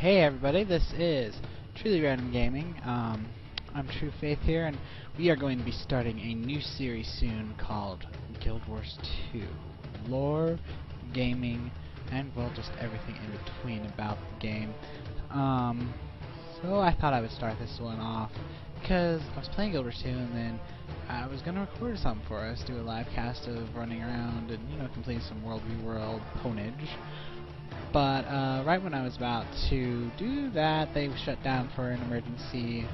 Hey everybody, this is Truly Random Gaming. I'm True Faith here, and we are going to be starting a new series soon called Guild Wars 2. Lore, gaming, and well, just everything in between about the game. So I thought I would start this one off because I was playing Guild Wars 2 and then I was going to record something for us, do a live cast of running around and, completing some World v World ponage. But right when I was about to do that, they shut down for an emergency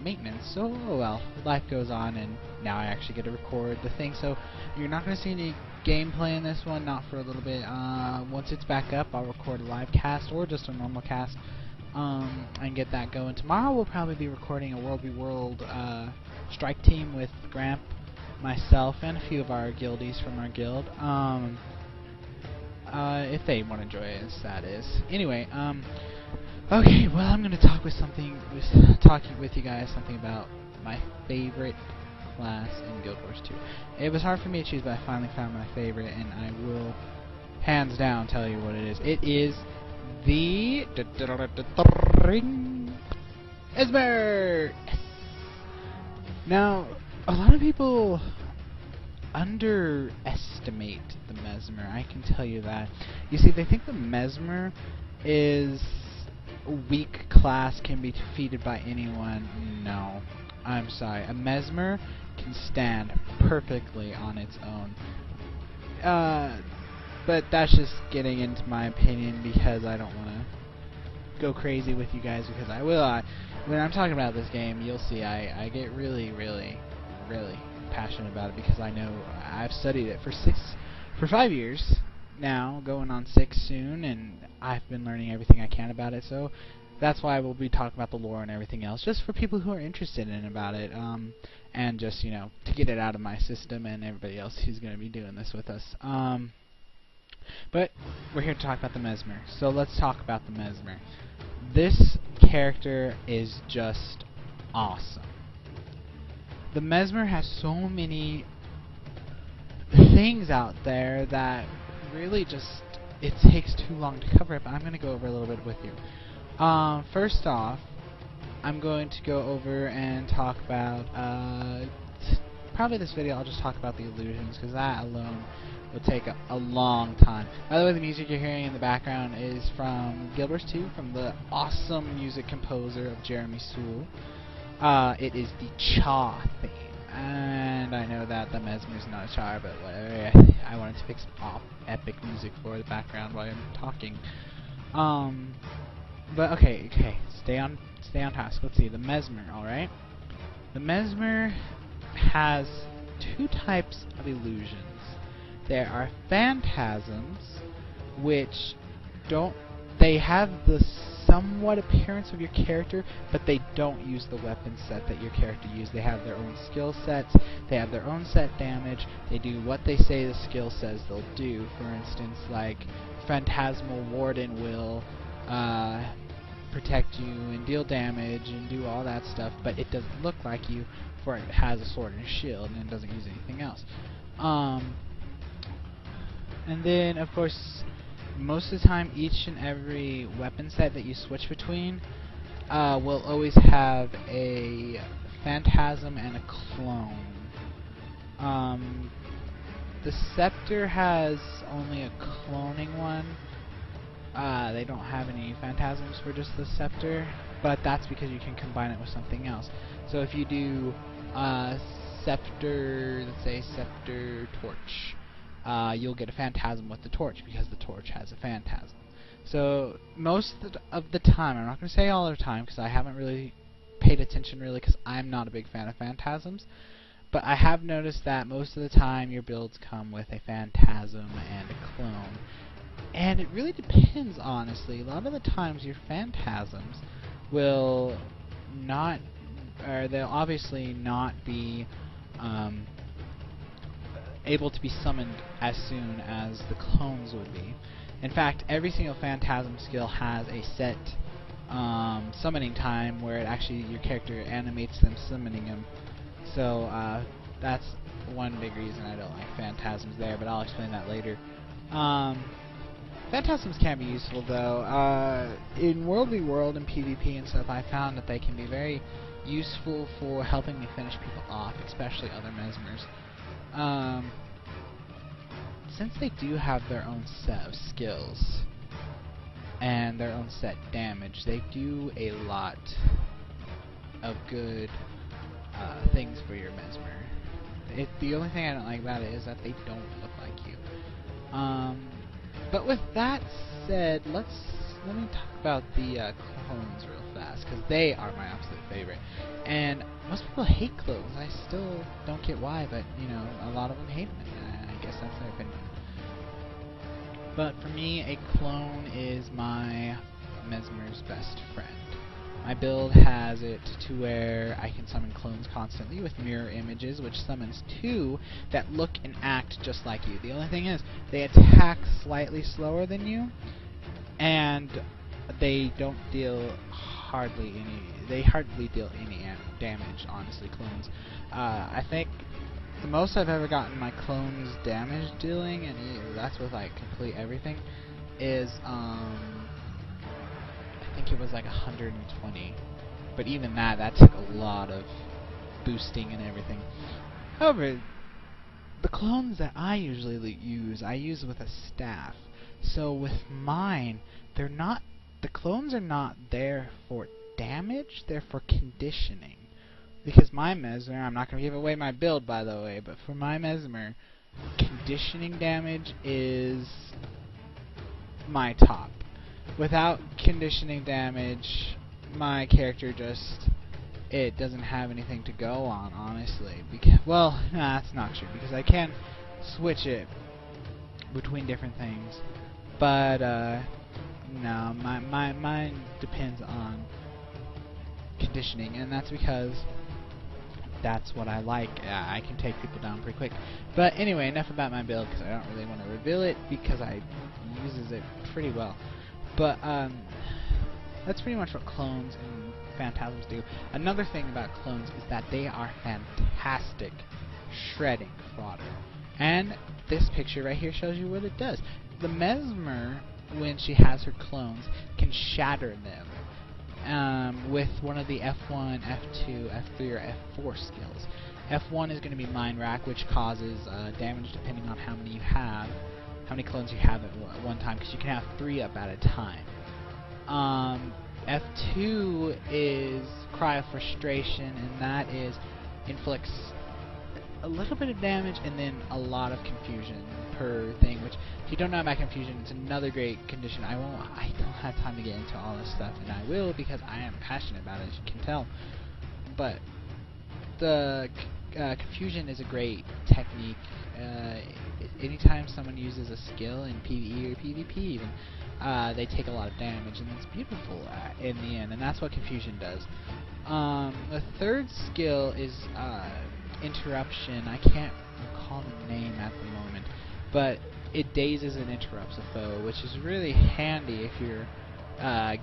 maintenance. So, oh well, life goes on, and now I actually get to record the thing. So you're not going to see any gameplay in this one, not for a little bit. Once it's back up, I'll record a live cast or just a normal cast and get that going. Tomorrow we'll probably be recording a World v World strike team with Gramp, myself, and a few of our guildies from our guild. If they want to join us, that is. Anyway, okay, well, I'm going to talk talking with you guys something about my favorite class in Guild Wars 2. It was hard for me to choose, but I finally found my favorite, and I will, hands down, tell you what it is. It is the Mesmer! Yes! Now, a lot of people underestimate the Mesmer, I can tell you that. You see, they think the Mesmer is a weak class, can be defeated by anyone. No, I'm sorry. A Mesmer can stand perfectly on its own. But that's just getting into my opinion because I don't want to go crazy with you guys, because I will. When I'm talking about this game, you'll see I get really passionate about it, because I know I've studied it for 5 years now, going on 6 soon, and I've been learning everything I can about it. So that's why we'll be talking about the lore and everything else, just for people who are interested in about it, and just to get it out of my system and everybody else who's going to be doing this with us. But we're here to talk about the Mesmer, so let's talk about the Mesmer. This character is just awesome. The Mesmer has so many things out there that really it takes too long to cover it, but I'm going to go over a little bit with you. First off, I'm going to go over and talk about, probably this video I'll just talk about the illusions, because that alone will take a long time. By the way, the music you're hearing in the background is from Guild Wars 2, from the awesome music composer of Jeremy Sewell. It is the Cha theme, and I know that the Mesmer is not a Cha, but whatever. I wanted to pick some epic music for the background while I'm talking. But okay, stay on task. Let's see, the Mesmer. All right, the Mesmer has two types of illusions. There are phantasms, which they have the somewhat appearance of your character, but they don't use the weapon set that your character used. They have their own skill sets, they have their own set damage, they do what they say the skill says they'll do. For instance, like Phantasmal Warden will protect you and deal damage and do all that stuff, but it doesn't look like you, for it has a sword and a shield and it doesn't use anything else. And then, of course, most of the time, each and every weapon set that you switch between will always have a phantasm and a clone. The Scepter has only a cloning one. They don't have any phantasms for just the Scepter, but that's because you can combine it with something else. So if you do Scepter, let's say Scepter Torch, you'll get a phantasm with the torch, because the torch has a phantasm. So most of the time, I'm not going to say all the time, because I haven't really paid attention because I'm not a big fan of phantasms, but I have noticed that most of the time your builds come with a phantasm and a clone. And it really depends, honestly. A lot of the times your phantasms will not, or they'll obviously not be able to be summoned as soon as the clones would be. In fact, every single phantasm skill has a set summoning time where it actually, your character animates them summoning them. So that's one big reason I don't like phantasms there, but I'll explain that later. Phantasms can be useful though. In World v World and PvP and stuff, I found that they can be very useful for helping me finish people off, especially other Mesmers. Since they do have their own set of skills and their own set damage, they do a lot of good things for your Mesmer. The only thing I don't like about it is that they don't look like you. But with that said, let me talk about the clones real fast, because they are my absolute favorite. And most people hate clones. I still don't get why, but you know, a lot of them hate them. I guess that's their opinion. But for me, a clone is my Mesmer's best friend. My build has it to where I can summon clones constantly with mirror images, which summons 2 that look and act just like you. The only thing is, they attack slightly slower than you, and they don't deal hardly deal any damage, honestly, clones. I think the most I've ever gotten my clones damage dealing, and that's with like complete everything, is I think it was like 120, but even that took a lot of boosting and everything. However, the clones that I usually use, I use with a staff. So with mine, the clones are not there for damage, they're for conditioning. Because my Mesmer, I'm not going to give away my build by the way, but for my Mesmer, conditioning damage is my top. Without conditioning damage, my character it doesn't have anything to go on, honestly. Well, nah, that's not true, because I can switch it between different things. But, no, mine depends on conditioning, and that's because that's what I like. I can take people down pretty quick. But anyway, enough about my build, because I don't really want to reveal it, because I uses it pretty well. But that's pretty much what clones and phantasms do. Another thing about clones is that they are fantastic shredding fodder. And this picture right here shows you what it does. The Mesmer, when she has her clones, can shatter them with one of the F1, F2, F3, or F4 skills. F1 is going to be Mind Rack, which causes damage depending on how many clones you have at one time, because you can have 3 up at a time. F2 is Cry of Frustration, and that inflicts a little bit of damage and then a lot of confusion per thing, which, if you don't know about confusion, it's another great condition. I don't have time to get into all this stuff, and I will, because I am passionate about it, as you can tell. But the confusion is a great technique. Anytime someone uses a skill in PvE or PvP even, they take a lot of damage, and it's beautiful in the end, and that's what confusion does. The third skill is interruption. I can't recall the name at the moment, but it dazes and interrupts a foe, which is really handy if you're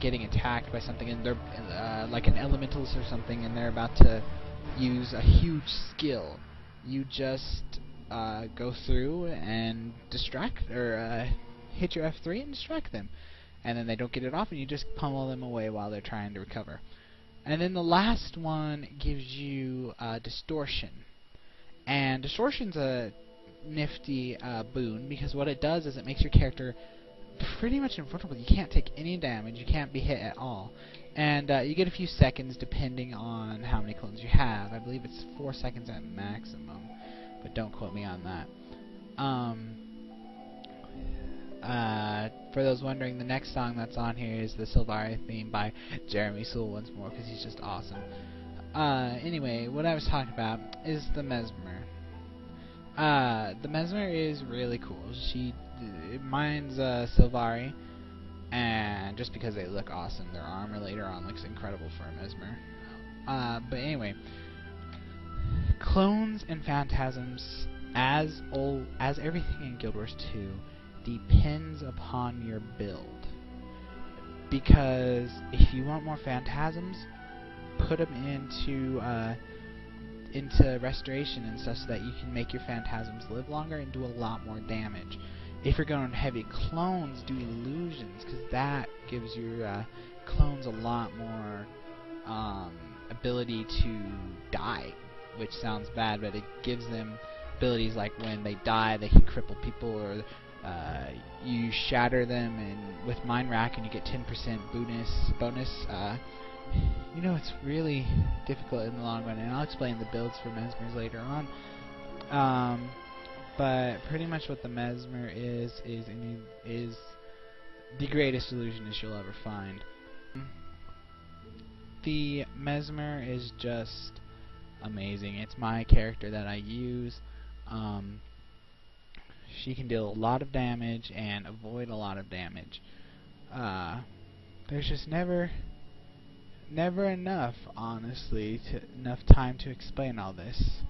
getting attacked by something, and they're like an elementalist or something, and they're about to use a huge skill. You just go through and distract, or hit your F3 and distract them, and then they don't get it off, and you just pummel them away while they're trying to recover. And then the last one gives you distortion, and distortion's a nifty boon, because what it does is it makes your character pretty much invulnerable. You can't take any damage, you can't be hit at all, and you get a few seconds depending on how many clones you have. I believe it's 4 seconds at maximum, but don't quote me on that. For those wondering, the next song that's on here is the Sylvari theme by Jeremy Soule once more, because he's just awesome. Anyway, what I was talking about is the Mesmer. The Mesmer is really cool. Mine's Sylvari, and just because they look awesome, their armor later on looks incredible for a Mesmer. But anyway, clones and phantasms, as everything in Guild Wars 2, depends upon your build. Because if you want more phantasms, put them into restoration and such, so that you can make your phantasms live longer and do a lot more damage. If you're going heavy clones, do illusions, because that gives your clones a lot more ability to die, which sounds bad, but it gives them abilities like when they die, they can cripple people, or you shatter them, and with Mind Rack, and you get 10% bonus. You know, it's really difficult in the long run, and I'll explain the builds for Mesmers later on. But pretty much what the Mesmer is the greatest illusionist you'll ever find. The Mesmer is just amazing. It's my character that I use. She can deal a lot of damage and avoid a lot of damage. There's just never enough, honestly, enough time to explain all this.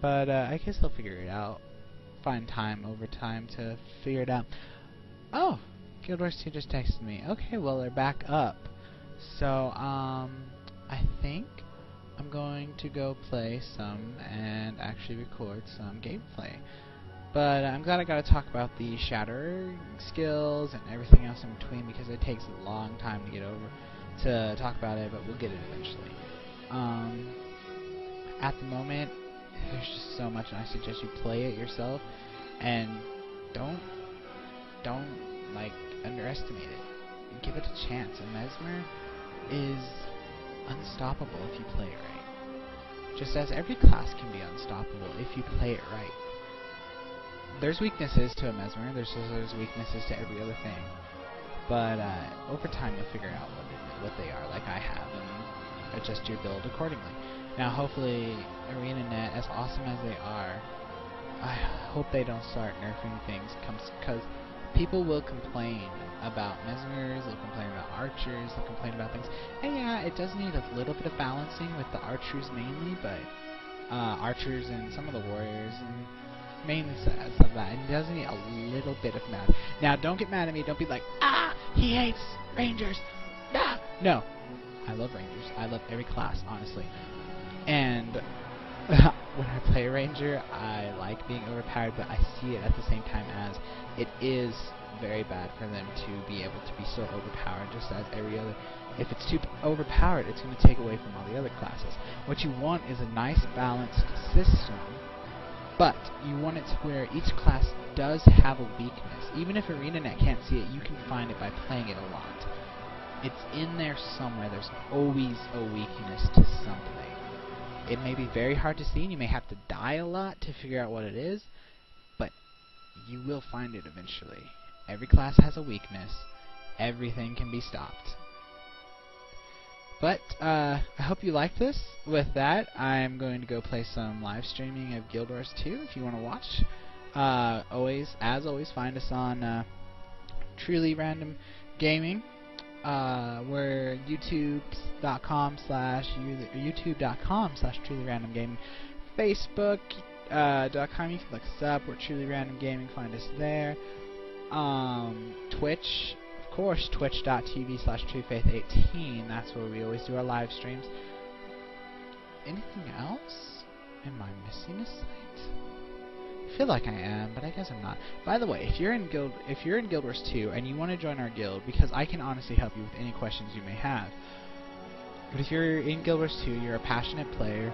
But I guess they'll figure it out. Find time over time to figure it out. Oh, Guild Wars 2 just texted me. Okay, well, they're back up. So, I think I'm going to go play some and actually record some gameplay. But I'm glad I got to talk about the shatter skills and everything else in between, because it takes a long time to get over to talk about it, but we'll get it eventually. At the moment, there's just so much, and I suggest you play it yourself, and don't like underestimate it. Give it a chance. And Mesmer is unstoppable if you play it right. Just as every class can be unstoppable if you play it right. There's weaknesses to a Mesmer, there's weaknesses to every other thing, but over time you'll figure out what they are, like I have, and adjust your build accordingly. Now hopefully ArenaNet, as awesome as they are, I hope they don't start nerfing things, because people will complain about Mesmers, they'll complain about archers, they'll complain about things, and yeah, it does need a little bit of balancing with the archers mainly, but archers and some of the warriors, and mainly stuff like that. It does need a little bit of math. Now, don't get mad at me. Don't be like, he hates Rangers. Ah! No, I love Rangers. I love every class, honestly. And when I play a Ranger, I like being overpowered, but I see it at the same time as it is very bad for them to be able to be so overpowered, just as every other. If it's too overpowered, it's going to take away from all the other classes. What you want is a nice, balanced system. But you want it to where each class does have a weakness. Even if ArenaNet can't see it, you can find it by playing it a lot. It's in there somewhere. There's always a weakness to something. It may be very hard to see, and you may have to die a lot to figure out what it is, but you will find it eventually. Every class has a weakness. Everything can be stopped. But I hope you like this. With that, I'm going to go play some live streaming of Guild Wars 2 if you want to watch. As always, find us on Truly Random Gaming. We're youtube.com/trulyrandomgaming. Facebook.com, you can look us up. We're Truly Random Gaming. Find us there. Twitch. Of course, twitch.tv/truefaith18. That's where we always do our live streams. Anything else? Am I missing a site? I feel like I am, but I guess I'm not. By the way, if you're in Guild Wars 2 and you want to join our guild, because I can honestly help you with any questions you may have. But if you're in Guild Wars 2, you're a passionate player.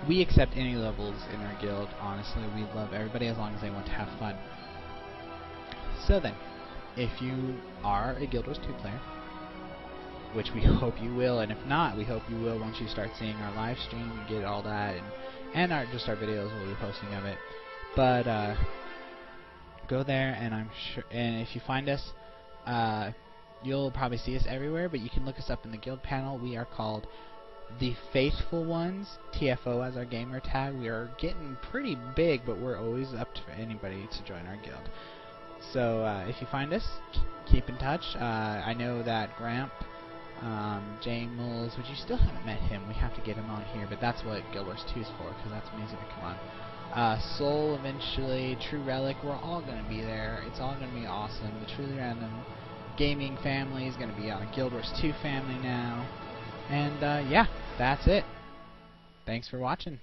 We accept any levels in our guild. Honestly, we love everybody as long as they want to have fun. So then, if you are a Guild Wars 2 player, which we hope you will, and if not, we hope you will once you start seeing our live stream and get all that, and just our videos we'll be posting of it. But go there, and I'm sure, and if you find us, you'll probably see us everywhere. But you can look us up in the guild panel. We are called The Faithful Ones, TFO as our gamer tag. We are getting pretty big, but we're always up to anybody to join our guild. So if you find us, keep in touch. I know that Gramp, Jamels, which you still haven't met him. We have to get him on here, but that's what Guild Wars 2 is for, because that's amazing to come on. Soul eventually, True Relic, we're all going to be there. It's all going to be awesome. The Truly Random Gaming family is going to be on a Guild Wars 2 family now. And yeah, that's it. Thanks for watching.